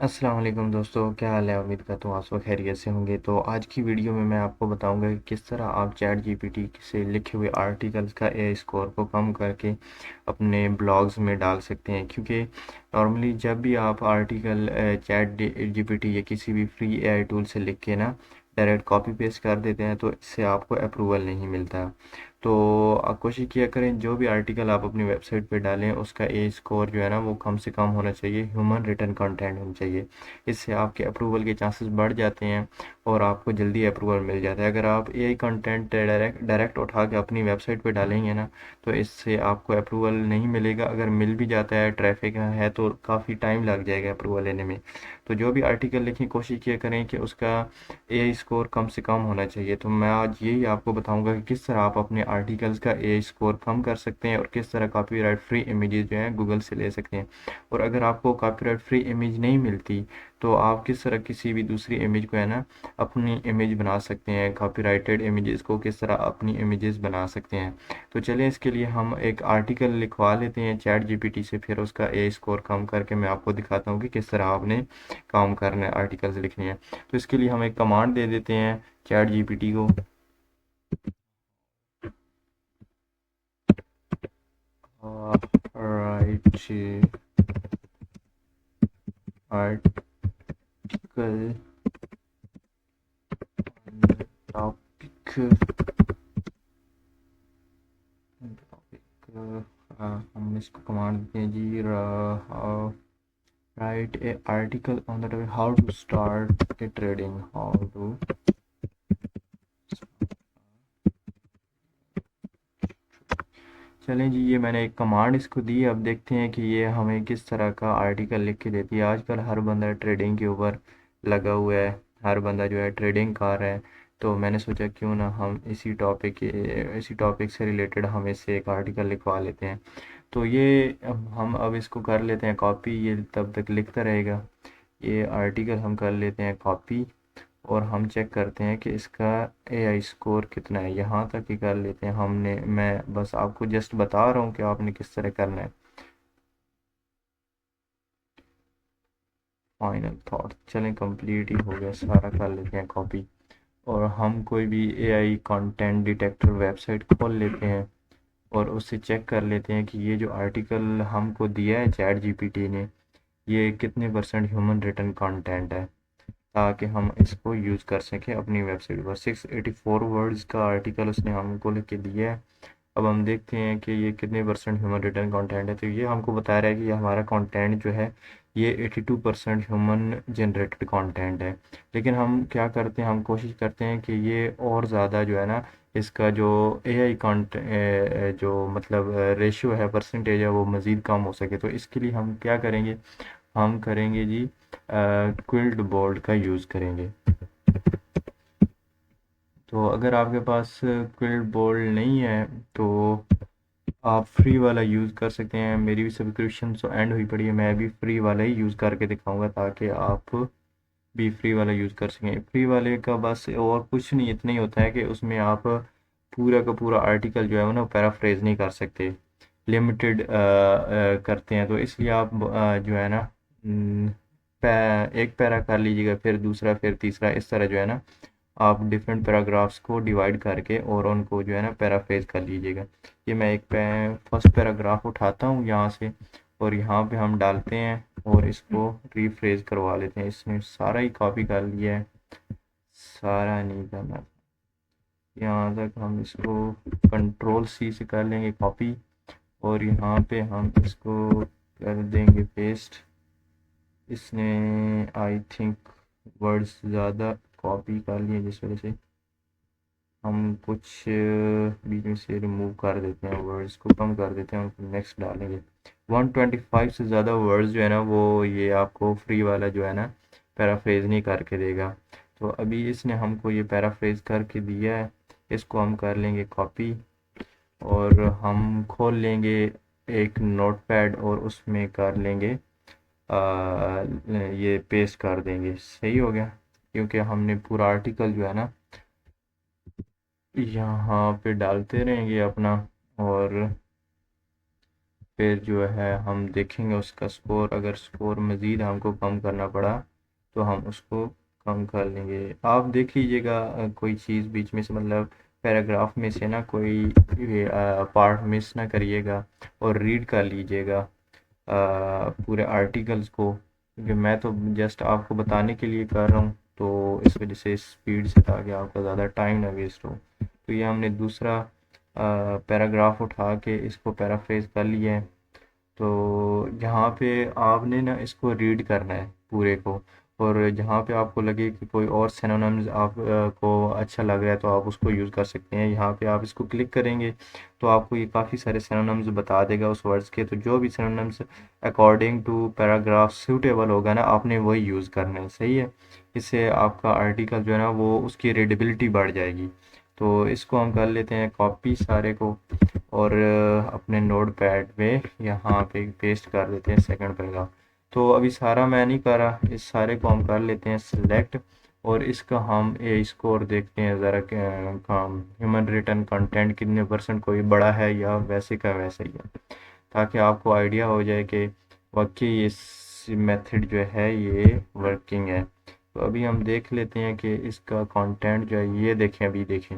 अस्सलाम वालेकुम दोस्तों, क्या हाल है। उम्मीद करता हूँ आप सब खैरियत से होंगे। तो आज की वीडियो में मैं आपको बताऊंगा कि किस तरह आप चैट जीपीटी से लिखे हुए आर्टिकल्स का ए स्कोर को कम करके अपने ब्लॉग्स में डाल सकते हैं। क्योंकि नॉर्मली जब भी आप आर्टिकल चैट जीपीटी या किसी भी फ्री एआई टूल से लिख के ना डायरेक्ट कॉपी पेस्ट कर देते हैं तो इससे आपको अप्रूवल नहीं मिलता। तो आप कोशिश किया करें जो भी आर्टिकल आप अपनी वेबसाइट पे डालें उसका ए स्कोर जो है ना वो कम से कम होना चाहिए, ह्यूमन रिटन कंटेंट होना चाहिए। इससे आपके अप्रूवल के चांसेस बढ़ जाते हैं और आपको जल्दी अप्रूवल मिल जाता है। अगर आप एआई कंटेंट डायरेक्ट उठा के अपनी वेबसाइट पे डालेंगे ना तो इससे आपको अप्रूवल नहीं मिलेगा। अगर मिल भी जाता है, ट्रैफिक है, तो काफ़ी टाइम लग जाएगा अप्रूवल लेने में। तो जो भी आर्टिकल लिखें कोशिश किया करें कि उसका ए स्कोर कम से कम होना चाहिए। तो मैं आज यही आपको बताऊंगा कि किस तरह आप अपने आर्टिकल्स का ए स्कोर कम कर सकते हैं और किस तरह कॉपीराइट फ्री इमेजेस जो हैं गूगल से ले सकते हैं। और अगर आपको कॉपीराइट फ्री इमेज नहीं मिलती तो आप किस तरह किसी भी दूसरी इमेज को है ना अपनी इमेज बना सकते हैं। कॉपीराइटेड इमेजेस को किस तरह अपनी इमेजेस बना सकते हैं। तो चलिए इसके लिए हम एक आर्टिकल लिखवा लेते हैं चैट जीपीटी से, फिर उसका ए स्कोर कम करके मैं आपको दिखाता हूँ कि किस तरह आपने काम करना है, आर्टिकल्स लिखने हैं। तो इसके लिए हम एक कमांड दे देते हैं चैट जीपीटी को। राइट आर्टिकल टॉपिक हम इसको कमांड देते हैं जी, write a article on the topic how to start a trading, how to. चलें जी, ये मैंने एक कमांड इसको दी। अब देखते हैं कि ये हमें किस तरह का आर्टिकल लिख के देती है। आजकल हर बंदा ट्रेडिंग के ऊपर लगा हुआ है, हर बंदा जो है ट्रेडिंग कर रहा है। तो मैंने सोचा क्यों ना हम इसी टॉपिक से रिलेटेड हम इससे एक आर्टिकल लिखवा लेते हैं। तो ये हम अब इसको कर लेते हैं कॉपी, ये तब तक लिखता रहेगा। ये आर्टिकल हम कर लेते हैं कॉपी और हम चेक करते हैं कि इसका एआई स्कोर कितना है। यहाँ तक ही कर लेते हैं हमने। मैं बस आपको जस्ट बता रहा हूँ कि आपने किस तरह करना है। फाइनल थॉट, चलें कंप्लीट ही हो गया सारा, कर लेते हैं कॉपी। और हम कोई भी एआई कंटेंट डिटेक्टर वेबसाइट खोल लेते हैं और उससे चेक कर लेते हैं कि ये जो आर्टिकल हमको दिया है चैट जीपीटी ने ये कितने परसेंट ह्यूमन रिटन कंटेंट है, ताकि हम इसको यूज़ कर सकें अपनी वेबसाइट पर। 684 वर्ड्स का आर्टिकल उसने हमको लिख के दिया है। अब हम देखते हैं कि ये कितने परसेंट ह्यूमन रिटर्न कंटेंट है। तो ये हमको बता रहा है कि ये हमारा कंटेंट जो है ये 82% ह्यूमन जनरेटेड कंटेंट है। लेकिन हम क्या करते हैं, हम कोशिश करते हैं कि ये और ज़्यादा जो है ना इसका जो एआई जो मतलब रेशियो है, परसेंटेज है, वो मज़ीद कम हो सके। तो इसके लिए हम क्या करेंगे, हम करेंगे जी क्विल्ट बोर्ड का यूज़ करेंगे। तो अगर आपके पास क्विल्ट बोर्ड नहीं है तो आप फ्री वाला यूज़ कर सकते हैं। मेरी भी सब्सक्रिप्शन तो एंड हुई पड़ी है, मैं भी फ्री वाला ही यूज़ करके दिखाऊंगा ताकि आप भी फ्री वाला यूज़ कर सकें। फ्री वाले का बस और कुछ नहीं, इतना ही होता है कि उसमें आप पूरा का पूरा आर्टिकल जो है वो ना पैराफ्रेज नहीं कर सकते, लिमिटेड करते हैं। तो इसलिए आप जो है ना एक पैरा कर लीजिएगा, फिर दूसरा, फिर तीसरा, इस तरह जो है ना आप डिफरेंट पैराग्राफ्स को डिवाइड करके और उनको जो है ना पैराफ्रेज कर लीजिएगा। ये मैं एक फर्स्ट पैराग्राफ उठाता हूँ यहाँ से और यहाँ पे हम डालते हैं और इसको रीफ्रेज करवा लेते हैं। इसने सारा ही कॉपी कर लिया है, सारा नहीं करना। यहाँ तक हम इसको कंट्रोल सी से कर लेंगे कॉपी और यहाँ पे हम इसको कर देंगे पेस्ट। इसने आई थिंक वर्ड्स ज़्यादा कॉपी कर लिए जिस वजह से हम कुछ बीच में से रिमूव कर देते हैं, वर्ड्स को कम कर देते हैं, उनको नेक्स्ट डालेंगे। 125 से ज़्यादा वर्ड्स जो है ना वो ये आपको फ्री वाला जो है ना पैराफ्रेज नहीं करके देगा। तो अभी इसने हमको ये पैराफ्रेज करके दिया है, इसको हम कर लेंगे कॉपी और हम खोल लेंगे एक नोटपैड और उसमें कर लेंगे ये पेस्ट कर देंगे। सही हो गया, क्योंकि हमने पूरा आर्टिकल जो है ना यहाँ पे डालते रहेंगे अपना। और फिर जो है हम देखेंगे उसका स्कोर, अगर स्कोर मज़ीद हमको कम करना पड़ा तो हम उसको कम कर लेंगे। आप देख लीजिएगा कोई चीज़ बीच में से, मतलब पैराग्राफ में से ना कोई पार्ट मिस ना करिएगा और रीड कर लीजिएगा पूरे आर्टिकल्स को, क्योंकि मैं तो जस्ट आपको बताने के लिए कर रहा हूँ, तो इस वजह से स्पीड से, ताकि आपका ज़्यादा टाइम ना वेस्ट हो। तो ये हमने दूसरा पैराग्राफ उठा के इसको पैराफ्रेज कर लिया है। तो यहाँ पे आपने ना इसको रीड करना है पूरे को, और जहाँ पे आपको लगे कि कोई और सिनोनिम्स आप को अच्छा लग रहा है तो आप उसको यूज़ कर सकते हैं। यहाँ पे आप इसको क्लिक करेंगे तो आपको ये काफ़ी सारे सिनोनिम्स बता देगा उस वर्ड्स के, तो जो भी synonyms according to paragraph suitable होगा ना, आपने वही यूज़ करना है। सही है, इससे आपका आर्टिकल जो है ना वो उसकी रीडेबिलिटी बढ़ जाएगी। तो इसको हम कर लेते हैं कॉपी सारे को, और अपने नोट पैड पे यहाँ पे पेस्ट कर देते हैं सेकंड पैराग्राफ। तो अभी सारा मैं नहीं कर रहा, इस सारे को हम कर लेते हैं सिलेक्ट, और इसका हम ए स्कोर देखते हैं ज़रा, काम ह्यूमन रिटर्न कंटेंट कितने परसेंट, कोई बड़ा है या वैसे का वैसे ही है, ताकि आपको आइडिया हो जाए कि वाकई ये मेथड जो है ये वर्किंग है। तो अभी हम देख लेते हैं कि इसका कंटेंट जो है, ये देखें, अभी देखें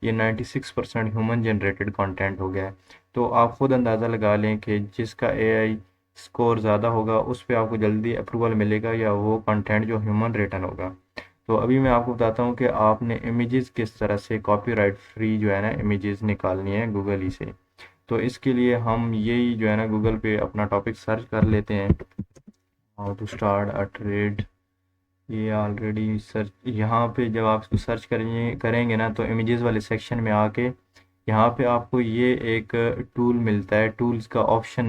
ये 96% ह्यूमन जनरेटेड कंटेंट हो गया है। तो आप खुद अंदाज़ा लगा लें कि जिसका एआई स्कोर ज़्यादा होगा उस पर आपको जल्दी अप्रूवल मिलेगा, या वो कंटेंट जो ह्यूमन रिटर्न होगा। तो अभी मैं आपको बताता हूँ कि आपने इमेजेस किस तरह से कॉपीराइट फ्री जो है ना इमेजेस निकालनी है गूगल ही से। तो इसके लिए हम यही जो है ना गूगल पे अपना टॉपिक सर्च कर लेते हैं, how to start a trade. ये ऑलरेडी सर्च, यहाँ पे जब आप इसको सर्च करेंगे ना, तो इमेजेस वाले सेक्शन में आके यहाँ पे आपको ये एक टूल मिलता है, टूल्स का ऑप्शन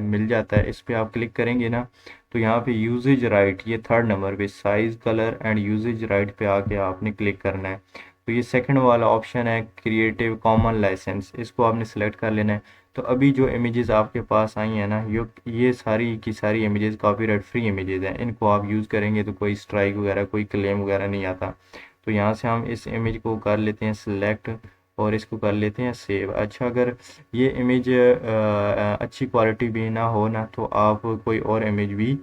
मिल जाता है। इस पे आप क्लिक करेंगे ना, तो यहाँ पे यूजेज राइट, ये थर्ड नंबर पे size colour and usage right पे आके आपने क्लिक करना है। तो ये सेकंड वाला ऑप्शन है क्रिएटिव कॉमन लाइसेंस, इसको आपने सेलेक्ट कर लेना है। तो अभी जो इमेजेस आपके पास आई हैं ना, ये सारी की सारी इमेजेस कॉपीराइट फ्री इमेजेस हैं, इनको आप यूज़ करेंगे तो कोई स्ट्राइक वगैरह कोई क्लेम वगैरह नहीं आता। तो यहाँ से हम इस इमेज को कर लेते हैं सिलेक्ट, और इसको कर लेते हैं सेव। अच्छा, अगर ये इमेज अच्छी क्वालिटी भी ना हो ना, तो आप कोई और इमेज भी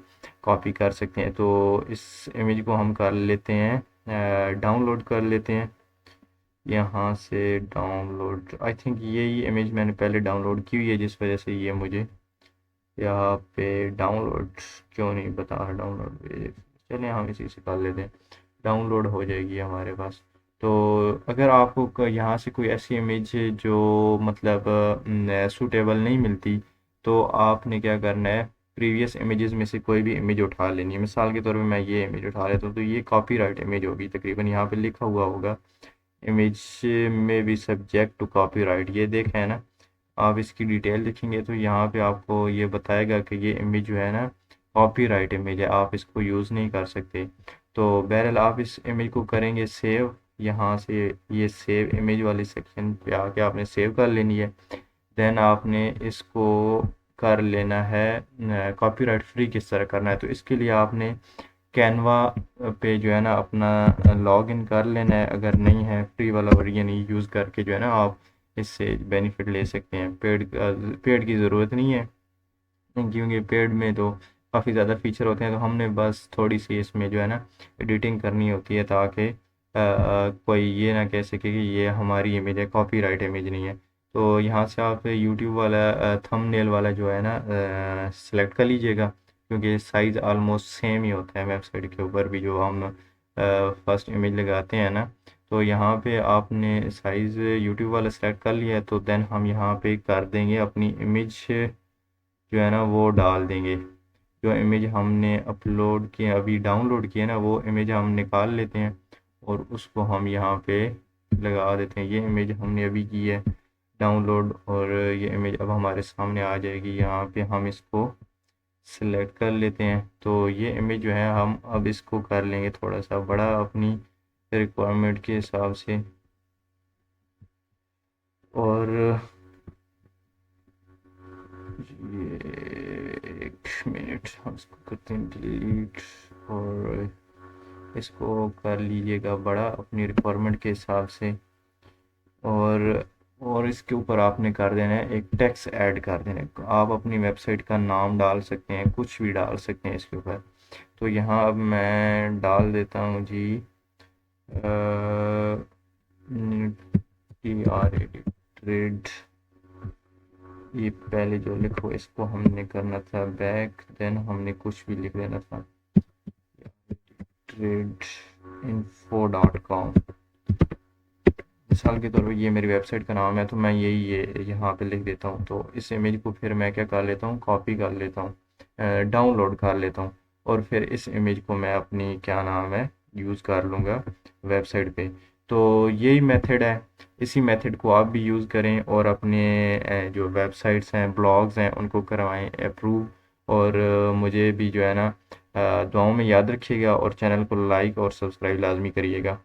कॉपी कर सकते हैं। तो इस इमेज को हम कर लेते हैं डाउनलोड कर लेते हैं यहाँ से डाउनलोड। आई थिंक यही इमेज मैंने पहले डाउनलोड की हुई है, जिस वजह से ये मुझे यहाँ पे डाउनलोड क्यों नहीं बता रहा, डाउनलोड। चलिए हम इसी से कर लेते हैं, डाउनलोड हो जाएगी हमारे पास। तो अगर आपको यहाँ से कोई ऐसी इमेज जो मतलब सूटेबल नहीं मिलती, तो आपने क्या करना है, प्रीवियस इमेजेस में से कोई भी इमेज उठा लेनी है। मिसाल के तौर पे मैं ये इमेज उठा लेता हूँ, तो ये कॉपीराइट इमेज होगी तकरीबन, यहाँ पे लिखा हुआ होगा इमेज में भी सब्जेक्ट टू कॉपीराइट, ये देखें है ना। आप इसकी डिटेल देखेंगे तो यहाँ पे आपको ये बताएगा कि ये इमेज जो है ना कॉपीराइट इमेज है, आप इसको यूज़ नहीं कर सकते। तो बहरहाल आप इस इमेज को करेंगे सेव, यहाँ से ये सेव इमेज वाले सेक्शन पे आके आपने सेव कर लेनी है। देन आपने इसको कर लेना है कॉपीराइट फ्री किस तरह करना है, तो इसके लिए आपने कैनवा पे जो है ना अपना लॉग इन कर लेना है। अगर नहीं है, फ्री वाला वर्जन यूज़ करके जो है ना आप इससे बेनिफिट ले सकते हैं। पेड की ज़रूरत नहीं है, क्योंकि पेड में तो काफ़ी ज़्यादा फीचर होते हैं। तो हमने बस थोड़ी सी इसमें जो है ना एडिटिंग करनी होती है, ताकि कोई ये ना कह सके कि ये हमारी इमेज है, कॉपीराइट इमेज नहीं है। तो यहाँ से आप यूट्यूब वाला थंबनेल वाला जो है ना सेलेक्ट कर लीजिएगा, क्योंकि साइज़ आलमोस्ट सेम ही होता है वेबसाइट के ऊपर भी, जो हम फर्स्ट इमेज लगाते हैं ना। तो यहाँ पे आपने साइज़ यूट्यूब वाला सेलेक्ट कर लिया है, तो देन हम यहाँ पे कर देंगे अपनी इमेज जो है ना वो डाल देंगे। जो इमेज हमने अपलोड किया, अभी डाउनलोड किया ना, वो इमेज हम निकाल लेते हैं और उसको हम यहाँ पे लगा देते हैं। ये इमेज हमने अभी की है डाउनलोड, और ये इमेज अब हमारे सामने आ जाएगी। यहाँ पे हम इसको सिलेक्ट कर लेते हैं। तो ये इमेज जो है हम अब इसको कर लेंगे थोड़ा सा बड़ा अपनी रिक्वायरमेंट के हिसाब से, और ये एक मिनट हम इसको करते हैं डिलीट, और इसको कर लीजिएगा बड़ा अपनी रिक्वायरमेंट के हिसाब से। और और इसके ऊपर आपने कर देना है एक टेक्स्ट ऐड कर देना है। आप अपनी वेबसाइट का नाम डाल सकते हैं, कुछ भी डाल सकते हैं इसके ऊपर। तो यहाँ अब मैं डाल देता हूँ जी TRAD ट्रेड। ये पहले जो लिखो इसको हमने करना था बैक, देन हमने कुछ भी लिख देना था TradeInfo.com। मिसाल के तौर पे ये मेरी वेबसाइट का नाम है, तो मैं यही ये यहाँ पे लिख देता हूँ। तो इस इमेज को फिर मैं क्या कर लेता हूँ, कॉपी कर लेता हूँ, डाउनलोड कर लेता हूँ, और फिर इस इमेज को मैं अपनी क्या नाम है यूज़ कर लूँगा वेबसाइट पे। तो यही मेथड है, इसी मेथड को आप भी यूज़ करें और अपने जो वेबसाइट्स हैं, ब्लॉग्स हैं, उनको करवाएं अप्रूव। और मुझे भी जो है ना दुआओं में याद रखिएगा, और चैनल को लाइक और सब्सक्राइब लाजमी करिएगा।